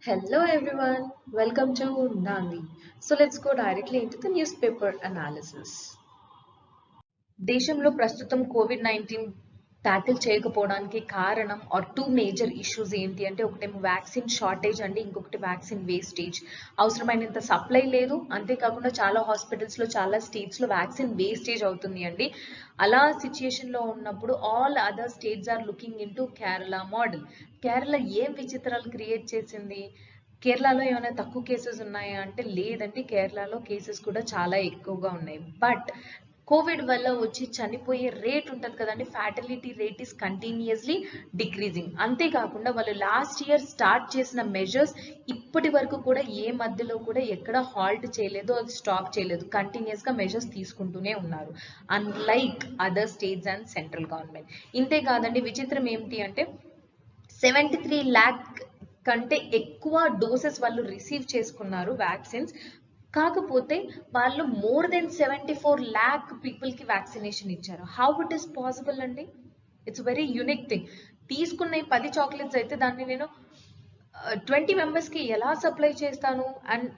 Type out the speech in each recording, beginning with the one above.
Hello everyone, welcome to Nandi. So let's go directly into the newspaper analysis. దేశంలో ప్రస్తుతం COVID-19 tackle చేయకపోవడానికి కారణం are two major issues ఏంటి అంటే ఒకటేమో vaccine shortage అండి, ఇంకొకటి వ్యాక్సిన్ వేస్టేజ్. అవసరమైనంత సప్లై లేదు, అంతేకాకుండా చాలా హాస్పిటల్స్లో చాలా స్టేట్స్లో వ్యాక్సిన్ వేస్టేజ్ అవుతుంది అండి. అలా సిచ్యుయేషన్లో ఉన్నప్పుడు all other states are looking into Kerala model. Kerala ఏం విచిత్రాలు క్రియేట్ చేసింది? కేరళలో ఏమైనా తక్కువ కేసెస్ ఉన్నాయా అంటే లేదండి, కేరళలో కేసెస్ కూడా చాలా ఎక్కువగా ఉన్నాయి. బట్ కోవిడ్ వల్ల వచ్చి చనిపోయే రేట్ ఉంటుంది కదండి, ఫ్యాటలిటీ రేట్ ఈస్ కంటిన్యూస్లీ డిక్రీజింగ్. అంతేకాకుండా వాళ్ళు లాస్ట్ ఇయర్ స్టార్ట్ చేసిన మెజర్స్ ఇప్పటి వరకు కూడా ఏ మధ్యలో కూడా ఎక్కడ హాల్ట్ చేయలేదు, అది స్టాప్ చేయలేదు, కంటిన్యూస్గా మెజర్స్ తీసుకుంటూనే ఉన్నారు, unlike other states and central government. ఇంతే కాదండి, విచిత్రం ఏమిటి అంటే 73 lakh కంటే ఎక్కువ డోసెస్ వాళ్ళు రిసీవ్ చేసుకున్నారు వ్యాక్సిన్స్. కాకపోతే వాళ్ళు మోర్ దెన్ 74 lakh పీపుల్కి వ్యాక్సినేషన్ ఇచ్చారు. హౌ ఇట్ ఈస్ పాసిబుల్ అండి? It's very unique thing. తీసుకున్న 10 చాక్లెట్స్ అయితే దాన్ని నేను 20 మెంబర్స్కి ఎలా సప్లై చేస్తాను? అండ్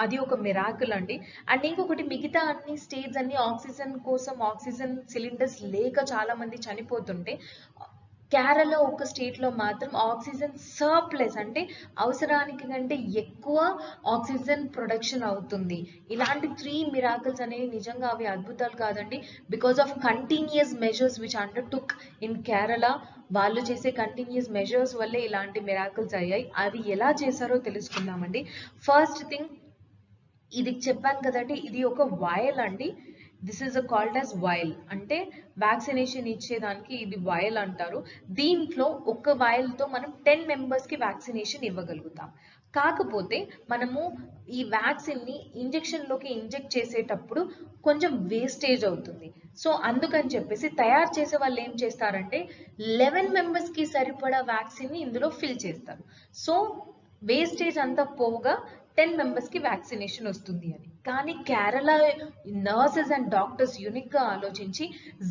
అది ఒక మిరాకిల్ అండి. అండ్ ఇంకొకటి, మిగతా అన్ని స్టేట్స్ అన్ని ఆక్సిజన్ కోసం ఆక్సిజన్ సిలిండర్స్ లేక చాలా మంది చనిపోతుంటే కేరళ ఒక స్టేట్లో మాత్రం ఆక్సిజన్ సర్ప్లస్, అంటే అవసరానికి కంటే ఎక్కువ ఆక్సిజన్ ప్రొడక్షన్ అవుతుంది. ఇలాంటి 3 మిరాకిల్స్ అనేవి నిజంగా అవి అద్భుతాలు కాదండి, because of continuous measures which undertook in Kerala. వాళ్ళు చేసే కంటిన్యూస్ మెజర్స్ వల్లే ఇలాంటి మిరాకిల్స్ అయ్యాయి. అవి ఎలా చేశారో తెలుసుకుందామండి. ఫస్ట్ థింగ్, ఇది చెప్పాను కదండి, ఇది ఒక వైల్ అండి. This is called as while, అంటే వ్యాక్సినేషన్ ఇచ్చేదానికి ఇది వైల్ అంటారు. దీంట్లో ఒక వైల్తో మనం 10 మెంబర్స్కి వ్యాక్సినేషన్ ఇవ్వగలుగుతాం. కాకపోతే మనము ఈ వ్యాక్సిన్ని ఇంజెక్షన్లోకి ఇంజెక్ట్ చేసేటప్పుడు కొంచెం వేస్టేజ్ అవుతుంది. సో అందుకని చెప్పేసి తయారు చేసే వాళ్ళు ఏం చేస్తారంటే 11 మెంబర్స్కి సరిపడా వ్యాక్సిన్ని ఇందులో ఫిల్ చేస్తారు. సో వేస్టేజ్ అంతా పోగా 10 మెంబర్స్కి వ్యాక్సినేషన్ వస్తుంది అని. కానీ కేరళ నర్సెస్ అండ్ డాక్టర్స్ యూనిక్గా ఆలోచించి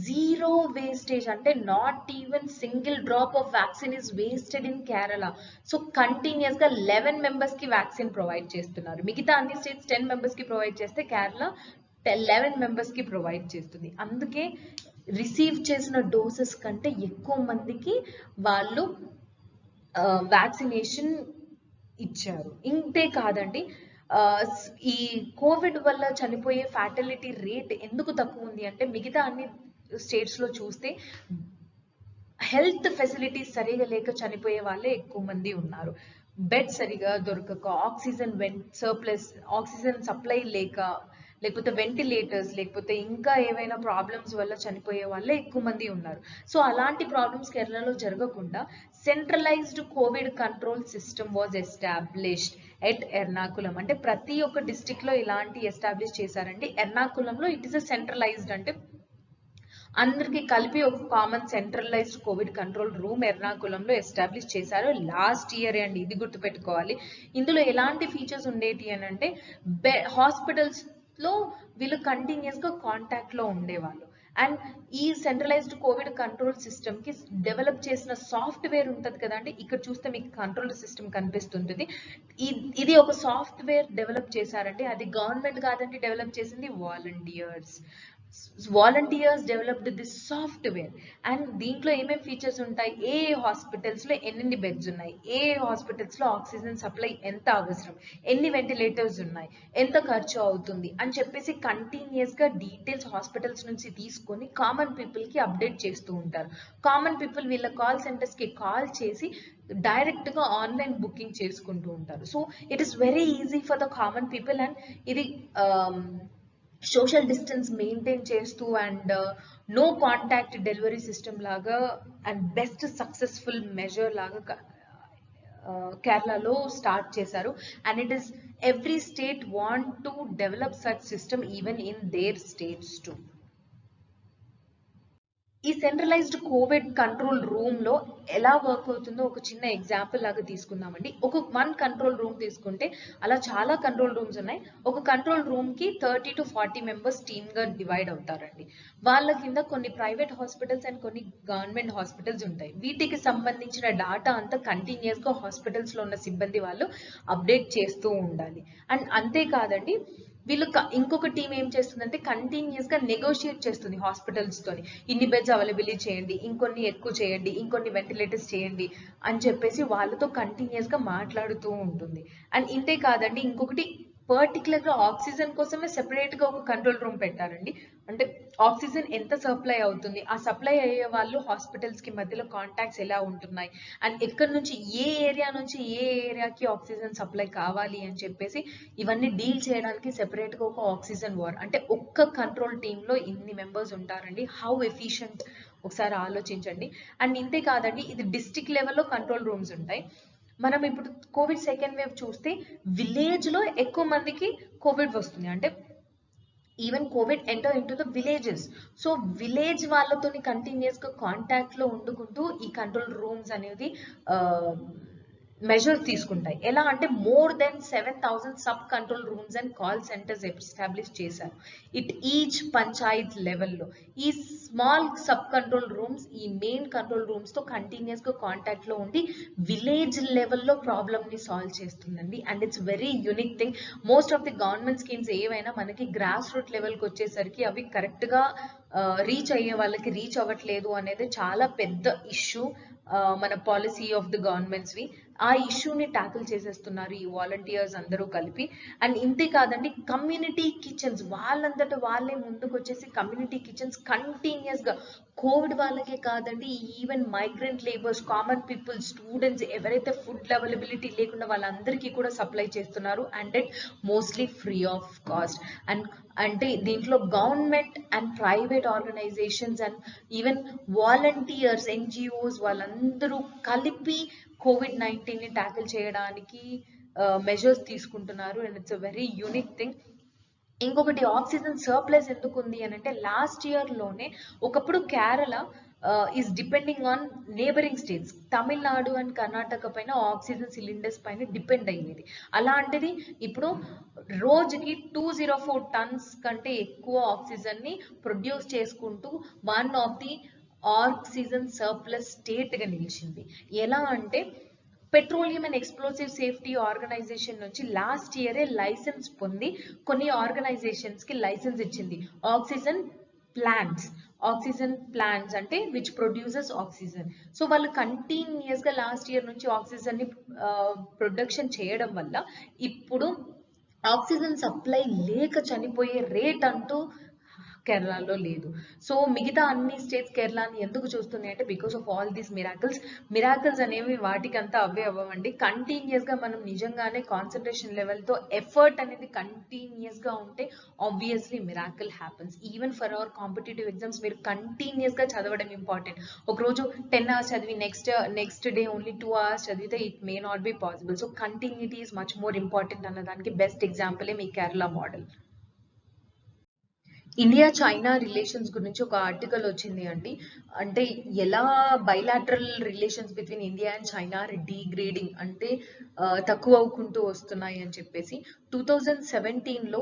జీరో వేస్టేజ్, అంటే not even single drop of vaccine is wasted in Kerala. So కంటిన్యూస్గా 11 మెంబర్స్కి వ్యాక్సిన్ ప్రొవైడ్ చేస్తున్నారు. మిగతా అన్ని స్టేట్స్ 10 మెంబర్స్కి ప్రొవైడ్ చేస్తే కేరళ 11 మెంబర్స్కి ప్రొవైడ్ చేస్తుంది. అందుకే రిసీవ్ చేసిన డోసెస్ కంటే ఎక్కువ మందికి వాళ్ళు వ్యాక్సినేషన్ ఇచ్చారు. ఇంతే కాదండి, ఈ కోవిడ్ వల్ల చనిపోయే ఫ్యాటలిటీ రేట్ ఎందుకు తక్కువ ఉంది అంటే మిగతా అన్ని స్టేట్స్లో చూస్తే హెల్త్ ఫెసిలిటీస్ సరిగా లేక చనిపోయే వాళ్ళే ఎక్కువ మంది ఉన్నారు. బెడ్ సరిగా దొరకక, ఆక్సిజన్ సర్ప్లస్, ఆక్సిజన్ సప్లై లేక, లేకపోతే వెంటిలేటర్స్, లేకపోతే ఇంకా ఏవైనా ప్రాబ్లమ్స్ వల్ల చనిపోయే వాళ్ళే ఎక్కువ మంది ఉన్నారు. సో అలాంటి ప్రాబ్లమ్స్ కేరళలో జరగకుండా centralised Covid control system was established at Ernakulam. అంటే ప్రతి ఒక్క డిస్ట్రిక్ట్లో ఇలాంటి ఎస్టాబ్లిష్ చేశారండి. ఎర్నాకులంలో ఇట్ ఈస్ అ సెంట్రలైజ్డ్, అంటే అందరికీ కలిపి ఒక common centralised Covid control room ఎర్నాకులంలో ఎస్టాబ్లిష్ చేశారు లాస్ట్ ఇయర్ అండి. ఇది గుర్తుపెట్టుకోవాలి. ఇందులో ఎలాంటి ఫీచర్స్ ఉండేటి అని అంటే హాస్పిటల్స్లో వీళ్ళు కంటిన్యూస్గా కాంటాక్ట్లో ఉండేవాళ్ళు. అండ్ ఈ సెంట్రలైజ్డ్ కోవిడ్ కంట్రోల్ సిస్టమ్కి డెవలప్ చేసిన సాఫ్ట్వేర్ ఉంటుంది కదండి, ఇక్కడ చూస్తే మీకు కంట్రోల్ సిస్టమ్ కనిపిస్తుంటుంది. ఇది ఒక సాఫ్ట్వేర్ డెవలప్ చేశారండి. అది గవర్నమెంట్ కాదండి డెవలప్ చేసింది, volunteers developed this software. And దీంట్లో ఏమేమి ఫీచర్స్ ఉంటాయి, ఏ హాస్పిటల్స్లో ఎన్ని బెడ్స్ ఉన్నాయి, ఏ హాస్పిటల్స్లో ఆక్సిజన్ సప్లై ఎంత అవసరం, ఎన్ని వెంటిలేటర్స్ ఉన్నాయి, ఎంత ఖర్చు అవుతుంది అని చెప్పేసి కంటిన్యూస్గా డీటెయిల్స్ హాస్పిటల్స్ నుంచి తీసుకొని కామన్ పీపుల్కి అప్డేట్ చేస్తూ ఉంటారు. కామన్ పీపుల్ వీళ్ళ కాల్ సెంటర్స్కి కాల్ చేసి డైరెక్ట్గా ఆన్లైన్ బుకింగ్ చేసుకుంటూ ఉంటారు. So it is very easy for the common people. And ఇది సోషల్ డిస్టెన్స్ మెయింటైన్ చేస్తూ and no contact delivery system లాగా అండ్ బెస్ట్ సక్సెస్ఫుల్ మెజర్ లాగా కేరళలో స్టార్ట్ చేశారు. And it is every state want to develop such system even in their states too. ఈ centralised Covid control room లో ఎలా work అవుతుందో ఒక చిన్న ఎగ్జాంపుల్ లాగా తీసుకుందామండి. వన్ కంట్రోల్ రూమ్ తీసుకుంటే అలా చాలా కంట్రోల్ రూమ్స్ ఉన్నాయి. ఒక కంట్రోల్ రూమ్ కి 30 to 40 మెంబర్స్ టీమ్ గా డివైడ్ అవుతారండి. వాళ్ళ కింద కొన్ని ప్రైవేట్ హాస్పిటల్స్ అండ్ కొన్ని గవర్నమెంట్ హాస్పిటల్స్ ఉంటాయి. వీటికి సంబంధించిన డాటా అంతా కంటిన్యూస్ గా హాస్పిటల్స్ లో ఉన్న సిబ్బంది వాళ్ళు అప్డేట్ చేస్తూ ఉండాలి. అండ్ అంతేకాదండి, వీళ్ళు ఇంకొక టీం ఏం చేస్తుందంటే కంటిన్యూస్ గా నెగోషియేట్ చేస్తుంది హాస్పిటల్స్ తోని. ఇన్ని బెడ్స్ అవైలబిలిటీ చేయండి, ఇంకొన్ని ఎక్కువ చేయండి, ఇంకొన్ని వెంటిలేటర్స్ చేయండి అని చెప్పేసి వాళ్ళతో కంటిన్యూస్ గా మాట్లాడుతూ ఉంటుంది. అండ్ ఇంతే కాదండి, ఇంకొకటి పర్టికులర్ గా ఆక్సిజన్ కోసమే సెపరేట్ గా ఒక కంట్రోల్ రూమ్ పెట్టారండి. అంటే ఆక్సిజన్ ఎంత సప్లై అవుతుంది, ఆ సప్లై అయ్యే వాళ్ళు హాస్పిటల్స్ కి మధ్యలో కాంటాక్ట్స్ ఎలా ఉంటున్నాయి, అండ్ ఎక్కడి నుంచి ఏ ఏరియా నుంచి ఏ ఏరియాకి ఆక్సిజన్ సప్లై కావాలి అని చెప్పేసి ఇవన్నీ డీల్ చేయడానికి సెపరేట్ గా ఒక ఆక్సిజన్ వార్. అంటే ఒక్క కంట్రోల్ టీమ్ లో ఇన్ని మెంబర్స్ ఉంటారండి. హౌ ఎఫిషియంట్ ఒకసారి ఆలోచించండి. అండ్ ఇంతే కాదండి, ఇది డిస్ట్రిక్ట్ లెవెల్లో కంట్రోల్ రూమ్స్ ఉంటాయి. మనం ఇప్పుడు కోవిడ్ సెకండ్ వేవ్ చూస్తే విలేజ్ లో ఎక్కువ మందికి కోవిడ్ వస్తుంది. అంటే even Covid enter into the villages. So village వాళ్ళతోని కంటిన్యూస్ గా కాంటాక్ట్ లో ఉండుకుంటూ ఈ కంట్రోల్ రూమ్స్ అనేది మెజర్స్ తీసుకుంటాయి. ఎలా అంటే more than 7,000 sub control rooms and call centres establish చేశారు ఈచ్ పంచాయత్ లెవెల్లో. ఈ స్మాల్ సబ్ కంట్రోల్ రూమ్స్ ఈ మెయిన్ కంట్రోల్ రూమ్స్ తో కంటిన్యూస్ గా కాంటాక్ట్ లో ఉండి విలేజ్ లెవెల్లో ప్రాబ్లమ్ ని సాల్వ్ చేస్తుందండి. And it's very unique thing. Most of the government schemes ఏవైనా మనకి గ్రాస్ రూట్ లెవెల్కి వచ్చేసరికి అవి కరెక్ట్ గా రీచ్ అయ్యే వాళ్ళకి రీచ్ అవ్వట్లేదు అనేది చాలా పెద్ద ఇష్యూ మన పాలసీ ఆఫ్ ది గవర్నమెంట్స్వి. ఆ ఇష్యూని ట్యాకిల్ చేసేస్తున్నారు ఈ వాలంటీర్స్ అందరూ కలిపి. అండ్ ఇంతే కాదండి, కమ్యూనిటీ కిచెన్స్ వాళ్ళంతట వాళ్ళే ముందుకు వచ్చేసి కమ్యూనిటీ కిచెన్స్ కంటిన్యూస్ గా కోవిడ్ వాళ్ళకే కాదండి, even migrant labours, common people, students ఎవరైతే ఫుడ్ అవైలబిలిటీ లేకుండా వాళ్ళందరికీ కూడా సప్లై చేస్తున్నారు. And it mostly free of cost. And అంటే దీంట్లో government and private organisations and even volunteers, NGOs వాళ్ళందరూ కలిపి కోవిడ్-19 ని ట్యాకిల్ చేయడానికి మెజర్స్ తీసుకుంటున్నారు. And it's a very unique thing. ఇంకొకటి ఆక్సిజన్ సర్ప్లస్ ఎందుకు ఉంది అని అంటే లాస్ట్ ఇయర్ లోనే ఒకప్పుడు Kerala is depending on neighbouring states. Tamil Nadu and Karnataka పైన ఆక్సిజన్ సిలిండర్స్ పైన డిపెండ్ అయ్యేది. అలాంటిది ఇప్పుడు రోజుకి 204 టన్స్ కంటే ఎక్కువ ఆక్సిజన్ ని ప్రొడ్యూస్ చేసుకుంటూ one of the oxygen surplus state గా నిలిచింది. ఎలా అంటే petroleum and explosive safety organisation నుంచి లాస్ట్ ఇయరే లైసెన్స్ పొంది కొన్ని ఆర్గనైజేషన్స్ కి లైసెన్స్ ఇచ్చింది. ఆక్సిజన్ ప్లాంట్స్ అంటే విచ్ ప్రొడ్యూసెస్ ఆక్సిజన్. సో వాళ్ళు కంటిన్యూస్ గా లాస్ట్ ఇయర్ నుంచి ఆక్సిజన్ ని ప్రొడక్షన్ చేయడం వల్ల ఇప్పుడు ఆక్సిజన్ సప్లై లేక చనిపోయే రేట్ అంటూ కేరళలో లేదు. సో మిగతా అన్ని స్టేట్స్ కేరళని ఎందుకు చూస్తున్నాయి అంటే because of all these miracles అనేవి వాటికంతా అవే అవ్వవండి. కంటిన్యూస్ గా మనం నిజంగానే కాన్సన్ట్రేషన్ లెవెల్ తో ఎఫర్ట్ అనేది కంటిన్యూస్ గా ఉంటే obviously miracle happens. Even for our competitive exams మీరు కంటిన్యూస్ గా చదవడం ఇంపార్టెంట్. ఒక రోజు 10 hours చదివి నెక్స్ట్ డే ఓన్లీ 2 hours చదివితే it may not be possible. So continuity is much more important అన్నదానికి బెస్ట్ ఎగ్జాంపులే మీ Kerala model. India China relations గురించి ఒక ఆర్టికల్ వచ్చింది అండి. అంటే ఎలా bilateral relations between India and China degrading అంటే తక్కువ అవుకుంటూ వస్తున్నాయి అని చెప్పేసి 2017లో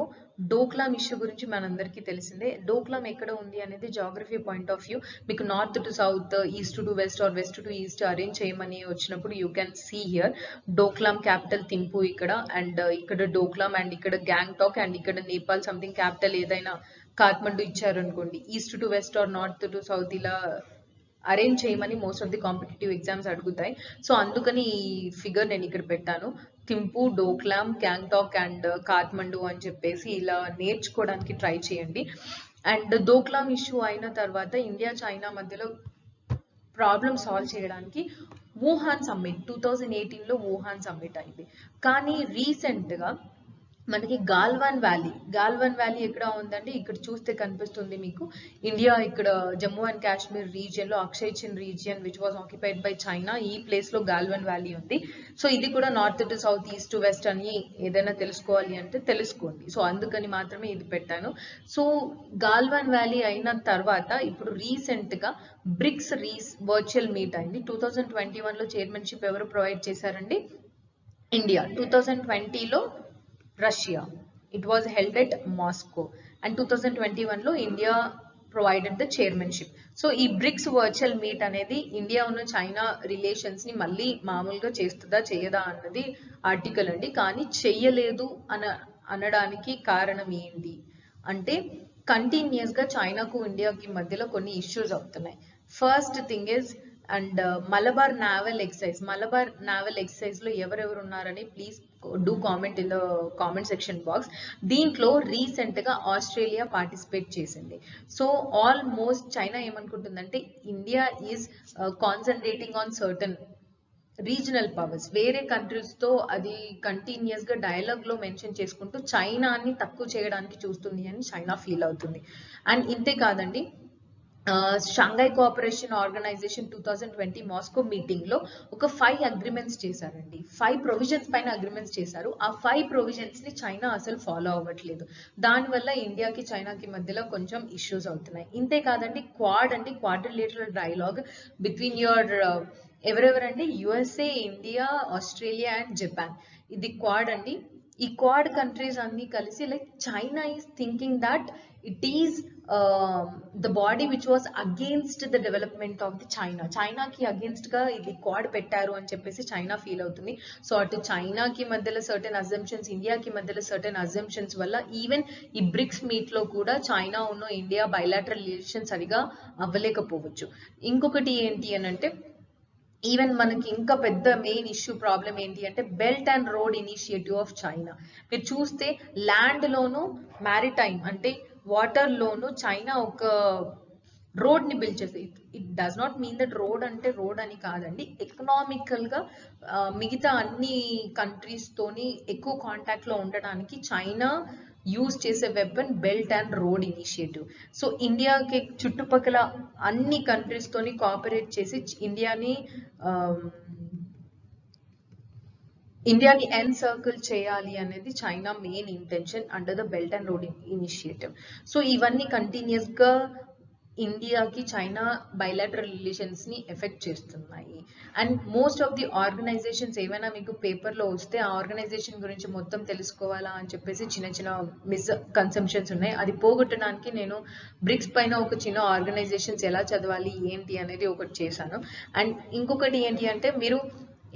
డోక్లాం ఇష్యూ గురించి మనందరికీ తెలిసిందే. డోక్లాం ఎక్కడ ఉంది అనేది జాగ్రఫీ పాయింట్ ఆఫ్ వ్యూ మీకు north to south, east to west or west to east arrange చేయమని వచ్చినప్పుడు you can see here Doklam capital Thimphu ఇక్కడ, అండ్ ఇక్కడ డోక్లాం, అండ్ ఇక్కడ గ్యాంగ్టాక్, అండ్ ఇక్కడ నేపాల్ సంథింగ్ క్యాపిటల్ ఏదైనా కాఠ్మండు ఇచ్చారు అనుకోండి, east to west or north to south ఇలా అరేంజ్ చేయమని most of the competitive exams అడుగుతాయి. సో అందుకని ఈ ఫిగర్ నేను ఇక్కడ పెట్టాను. థింపు, డోక్లాం, గ్యాంగ్టాక్ అండ్ కాఠ్మండు అని చెప్పేసి ఇలా నేర్చుకోవడానికి ట్రై చేయండి. అండ్ డోక్లాం ఇష్యూ అయిన తర్వాత ఇండియా చైనా మధ్యలో ప్రాబ్లమ్ సాల్వ్ చేయడానికి వుహాన్ సమ్మిట్ 2018లో వుహాన్ సమ్మిట్ అయింది. కానీ రీసెంట్గా మనకి గాల్వన్ వ్యాలీ ఎక్కడ ఉందండి? ఇక్కడ చూస్తే కనిపిస్తుంది మీకు. ఇండియా ఇక్కడ జమ్మూ అండ్ కాశ్మీర్ రీజియన్ లో అక్షయ్ చిన్ region which was occupied by China, ఈ ప్లేస్ లో గాల్వన్ వ్యాలీ ఉంది. సో ఇది కూడా north to south, east to west అని ఏదైనా తెలుసుకోవాలి అంటే తెలుసుకోండి. సో అందుకని మాత్రమే ఇది పెట్టాను. సో గాల్వన్ వ్యాలీ అయిన తర్వాత ఇప్పుడు రీసెంట్ గా బ్రిక్స్ వర్చువల్ మీట్ అయింది. 2021 లో చైర్మన్షిప్ ఎవరు ప్రొవైడ్ చేశారండి? ఇండియా. 2020లో Russia. It was held at Moscow and 2021 లో India provided the chairmanship. So ఈ బ్రిక్స్ వర్చువల్ మీట్ అనేది ఇండియా ఉన్న చైనా రిలేషన్స్ ని మళ్ళీ మామూలుగా చేస్తుందా చేయదా అన్నది ఆర్టికల్ అండి. కానీ చెయ్యలేదు అనడానికి కారణం ఏంటి అంటే కంటిన్యూస్ గా చైనాకు ఇండియాకి మధ్యలో కొన్ని ఇష్యూస్ అవుతున్నాయి. First thing is and Malabar naval exercise లో ఎవరెవరు ఉన్నారని please do comment in the comment section box. దీంట్లో రీసెంట్ గా ఆస్ట్రేలియా పార్టిసిపేట్ చేసింది. సో ఆల్మోస్ట్ చైనా ఏమనుకుంటుందంటే India is concentrating on certain regional powers, వేరే కంట్రీస్ తో అది కంటిన్యూస్ గా డైలాగ్ లో మెన్షన్ చేసుకుంటూ చైనాని తక్కువ చేయడానికి చూస్తుంది అని చైనా ఫీల్ అవుతుంది. అండ్ ఇంతే కాదండి, Shanghai cooperation organisation 2020 Moscow meeting లో ఒక 5 అగ్రిమెంట్స్ చేశారండి. 5 ప్రొవిజన్స్ పైన అగ్రిమెంట్స్ చేశారు. ఆ 5 ప్రొవిజన్స్ ని చైనా అసలు ఫాలో అవ్వట్లేదు. దానివల్ల ఇండియాకి చైనాకి మధ్యలో కొంచెం ఇష్యూస్ అవుతున్నాయి. ఇంతే కాదండి, క్వాడ్రిలేటరల్ డైలాగ్ బిట్వీన్ యువర్ ఎవరెవరండి? USA, India, Australia and Japan. ఇది క్వాడ్ అండి. ఈ క్వాడ్ కంట్రీస్ అన్ని కలిసి like China is thinking that it is the body which was against the development of the చైనాకి అగేన్స్ట్ గా ఇది క్వాడ్ పెట్టారు అని చెప్పేసి చైనా ఫీల్ అవుతుంది. సో అటు చైనాకి మధ్యలో సర్టెన్ అజంప్షన్స్, ఇండియాకి మధ్యలో సర్టెన్ అజంప్షన్స్ వల్ల ఈవెన్ ఈ బ్రిక్స్ మీట్ లో కూడా చైనా ఉన్న ఇండియా బైలాటరల్ రిలేషన్ సరిగా అవ్వలేకపోవచ్చు. ఇంకొకటి ఏంటి అని అంటే ఈవెన్ మనకి ఇంకా పెద్ద మెయిన్ ఇష్యూ ప్రాబ్లం ఏంటి అంటే belt and road initiative of China. మీరు చూస్తే ల్యాండ్ లోను మ్యారిటైమ్ అంటే వాటర్ లోను చైనా ఒక రోడ్ ని బిల్డ్ చేస్తే it does not mean that road అంటే రోడ్ అని కాదండి. ఎకనామికల్ గా మిగతా అన్ని కంట్రీస్ తోని ఎక్కువ కాంటాక్ట్ లో ఉండడానికి చైనా యూజ్ చేసే weapon belt and road initiative. So ఇండియాకి చుట్టుపక్కల అన్ని కంట్రీస్ తోని కోఆపరేట్ చేసి ఇండియాని ఎన్సర్కిల్ చేయాలి అనేది China main intention under the belt and road initiative. So ఇవన్నీ కంటిన్యూస్ గా ఇండియాకి చైనా బైలాటరల్ రిలేషన్స్ ని ఎఫెక్ట్ చేస్తున్నాయి. And most of the organisations ఏమైనా మీకు పేపర్ లో వస్తే ఆ ఆర్గనైజేషన్ గురించి మొత్తం తెలుసుకోవాలా అని చెప్పేసి చిన్న చిన్న మిస్కన్సెప్షన్స్ ఉన్నాయి. అది పోగొట్టడానికి నేను బ్రిక్స్ పైన ఒక చిన్న ఆర్గనైజేషన్స్ ఎలా చదవాలి ఏంటి అనేది ఒకటి చేశాను. అండ్ ఇంకొకటి ఏంటి అంటే మీరు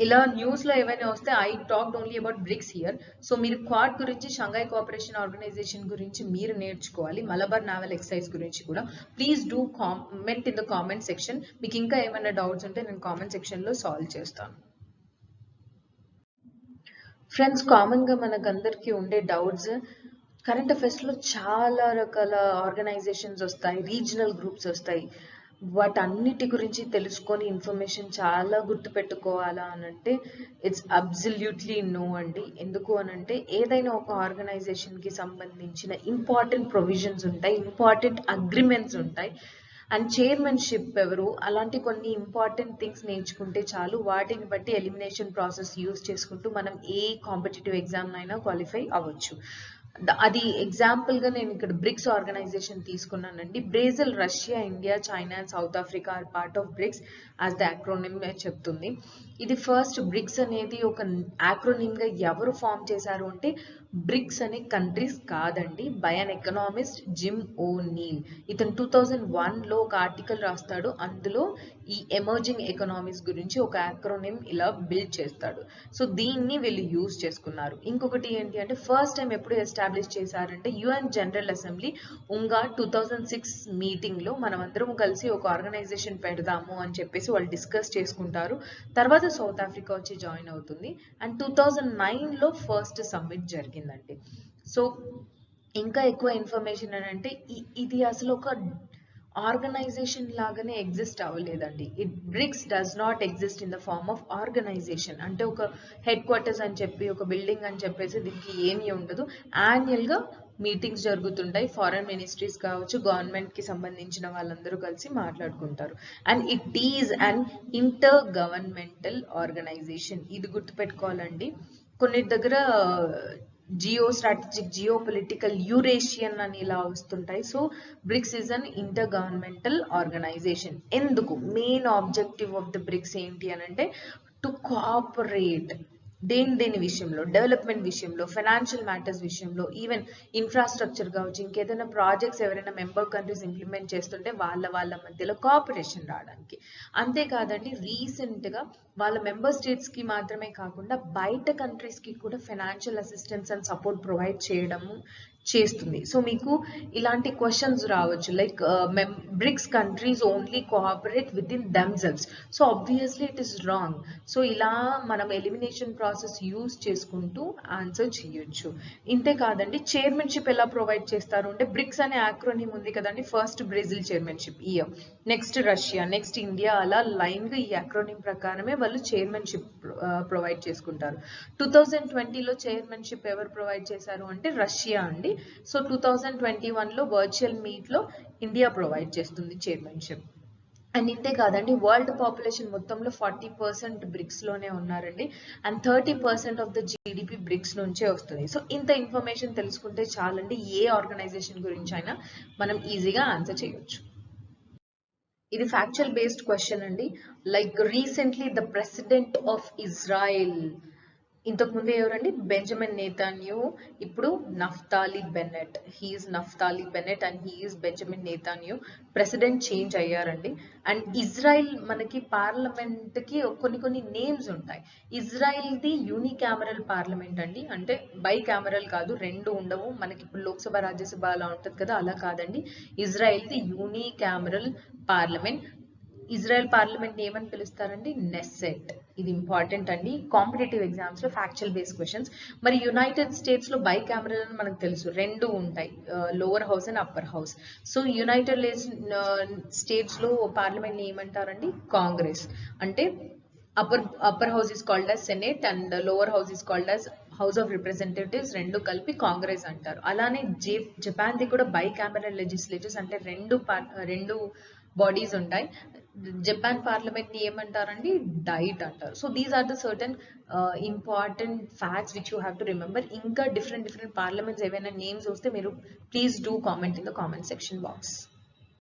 ఇలా న్యూస్ లో ఏవైనా వస్తే I talked only about BRICS here. So మీరు క్వాడ్ గురించి, షాంఘై కోఆపరేషన్ ఆర్గనైజేషన్ గురించి మీరు నేర్చుకోవాలి. మలబార్ నావల్ ఎక్సైజ్ గురించి కూడా please do comment in the comment section. మీకు ఇంకా ఏమైనా డౌట్స్ ఉంటే నేను కామెంట్ సెక్షన్ లో సాల్వ్ చేస్తాను. ఫ్రెండ్స్, కామన్ గా మనకందరికి ఉండే డౌట్స్, కరెంట్ అఫైర్స్ లో చాలా రకాల ఆర్గనైజేషన్స్ వస్తాయి, రీజనల్ గ్రూప్స్ వస్తాయి. వాటన్నిటి గురించి తెలుసుకొని ఇన్ఫర్మేషన్ చాలా గుర్తుపెట్టుకోవాలా అని అంటే ఇట్స్ అబ్సల్యూట్లీ నో అండి. ఎందుకు అని అంటే ఏదైనా ఒక ఆర్గనైజేషన్ కి సంబంధించిన ఇంపార్టెంట్ ప్రొవిజన్స్ ఉంటాయి, ఇంపార్టెంట్ అగ్రిమెంట్స్ ఉంటాయి. అండ్ చైర్మన్షిప్ ఎవరు, అలాంటి కొన్ని ఇంపార్టెంట్ థింగ్స్ నేర్చుకుంటే చాలు. వాటిని బట్టి ఎలిమినేషన్ ప్రాసెస్ యూజ్ చేసుకుంటూ మనం ఏ కాంపిటేటివ్ ఎగ్జామ్ అయినా క్వాలిఫై అవ్వచ్చు. అది ఎగ్జాంపుల్ గా నేను ఇక్కడ బ్రిక్స్ ఆర్గనైజేషన్ తీసుకున్నానండి. Brazil, Russia, India, China and South Africa are part of BRICS as the acronym చెప్తుంది. ఇది ఫస్ట్ బ్రిక్స్ అనేది ఒక యాక్రోనిమ్ గా ఎవరు ఫామ్ చేశారు అంటే బ్రిక్స్ అనే కంట్రీస్ కాదండి, బై అన్ ఎకనామిస్ట్ జిమ్ ఓ నీల్. ఇతను 2001 లో ఒక ఆర్టికల్ రాస్తాడు. అందులో ఈ ఎమర్జింగ్ ఎకనామీస్ గురించి ఒక యాక్రోనిమ్ ఇలా బిల్డ్ చేస్తాడు. సో దీన్ని వీళ్ళు యూజ్ చేసుకున్నారు. ఇంకొకటి ఏంటి అంటే ఫస్ట్ టైం ఎప్పుడు ఎస్టాబ్లిష్ చేశారంటే యుఎన్ జనరల్ అసెంబ్లీ ఉంగా 2006 మీటింగ్ లో మనం అందరం కలిసి ఒక ఆర్గనైజేషన్ పెడదాము అని చెప్పేసి వాళ్ళు డిస్కస్ చేసుకుంటారు. తర్వాత సౌత్ ఆఫ్రికా వచ్చి జాయిన్ అవుతుంది. అండ్ 2009 లో ఫస్ట్ సమ్మిట్ జరిగిందండి. సో ఇంకా ఎక్కువ ఇన్ఫర్మేషన్ అని అంటే ఇది అసలు ఆర్గనైజేషన్ లాగానే ఎగ్జిస్ట్ అవ్వలేదండి. BRICS does not exist in the form of organisation. అంటే ఒక హెడ్ క్వార్టర్స్ అని చెప్పి ఒక బిల్డింగ్ అని చెప్పేసి దీనికి ఏమీ ఉండదు. యాన్యువల్గా మీటింగ్స్ జరుగుతుంటాయి. ఫారెన్ మినిస్ట్రీస్ కావచ్చు, గవర్నమెంట్కి సంబంధించిన వాళ్ళందరూ కలిసి మాట్లాడుకుంటారు. And it is an intergovernmental organization. ఇది గుర్తుపెట్టుకోవాలండి. కొన్ని దగ్గర geostrategic, geopolitical, Eurasian అని ఇలా వస్తుంటాయి. So BRICS is an intergovernmental organization. ఎందుకు? Main objective of the BRICS ఏంటి అని అంటే టు కోఆపరేట్ దేని విషయంలో, డెవలప్మెంట్ విషయంలో, ఫైనాన్షియల్ మ్యాటర్స్ విషయంలో, ఈవెన్ ఇన్ఫ్రాస్ట్రక్చర్ కావచ్చు, ఇంకేదైనా ప్రాజెక్ట్స్ ఎవరైనా మెంబర్ కంట్రీస్ ఇంప్లిమెంట్ చేస్తుంటే వాళ్ళ మధ్యలో కోఆపరేషన్ రావడానికి. అంతేకాదండి, రీసెంట్గా వాళ్ళ మెంబర్ స్టేట్స్కి మాత్రమే కాకుండా బయట కంట్రీస్కి కూడా financial assistance and support provide చేయడము చేస్తుంది. సో మీకు ఇలాంటి క్వశ్చన్స్ రావచ్చు, like bricks countries only cooperate with in themselves. So obviously it is wrong. So ఇలా మనం ఎలిమినేషన్ ప్రాసెస్ యూజ్ చేసుకుంటూ ఆన్సర్ చేయొచ్చు. ఇంతే కాదండి, చైర్మన్షిప్ ఎలా ప్రొవైడ్ చేస్తారు అంటే, బ్రిక్స్ అనే యాక్రోనిమ్ ఉంది కదండి. First Brazil chairmanship year, next Russia, next India, అలా లైన్గా ఈ యాక్రోనిమ్ ప్రకారమే వాళ్ళు చైర్మన్షిప్ ప్రొవైడ్ చేసుకుంటారు. 2020లో చైర్మన్షిప్ ఎవరు ప్రొవైడ్ చేశారు అంటే రష్యా అండి. సో 2021లో వర్చువల్ మీట్లో ఇండియా ప్రొవైడ్ చేస్తుంది చైర్మన్షిప్. అండ్ ఇంతే కాదండి, వరల్డ్ పాపులేషన్ మొత్తంలో 40% బ్రిక్స్ లోనే ఉన్నారండి. And 30% of the GDP BRICS నుంచే వస్తుంది. సో ఇంత ఇన్ఫర్మేషన్ తెలుసుకుంటే చాలండి, ఏ ఆర్గనైజేషన్ గురించి అయినా మనం ఈజీగా ఆన్సర్ చేయొచ్చు. ఇది ఫ్యాక్చువల్ బేస్డ్ క్వశ్చన్ అండి. Like recently the president of Israel, ఇంతకు ముందు ఎవరండి? Benjamin Netanyahu. ఇప్పుడు Naftali Bennett. He is Naftali Bennett and he is Benjamin Netanyahu. President change అయ్యారండి. అండ్ ఇజ్రాయెల్ మనకి పార్లమెంట్కి కొన్ని నేమ్స్ ఉంటాయి. ఇజ్రాయెల్ది యూనికామరల్ పార్లమెంట్ అండి. అంటే బై క్యామరల్ కాదు, రెండు ఉండవు. మనకి ఇప్పుడు లోక్సభ, రాజ్యసభ అలా ఉంటుంది కదా, అలా కాదండి. ఇజ్రాయెల్ది యూనికామరల్ పార్లమెంట్. ఇజ్రాయెల్ పార్లమెంట్ ఏమని పిలుస్తారండి? నెస్సెట్. ఇది ఇంపార్టెంట్ అండి, కాంపిటేటివ్ ఎగ్జామ్స్ లో ఫ్యాక్చువల్ బేస్ క్వశ్చన్స్. మరి యునైటెడ్ స్టేట్స్ లో బై క్యామరల్ అని మనకు తెలుసు, రెండు ఉంటాయి, lower house and upper house. So United states లో పార్లమెంట్ ని ఏమంటారండి? కాంగ్రెస్. అంటే upper house is called as senate and lower house is called as house of representatives. రెండు కలిపి కాంగ్రెస్ అంటారు. అలానే జపాన్ ది కూడా బై క్యామరల్ లెజిస్లేచర్స్, అంటే రెండు బాడీస్ ఉంటాయి. జపాన్ పార్లమెంట్ ని ఏమంటారండి? డైట్ అంటారు. So these are the certain important facts which you have to remember. ఇంకా డిఫరెంట్ పార్లమెంట్స్ ఏవైనా నేమ్స్ వస్తే మీరు please do comment in the comment section box.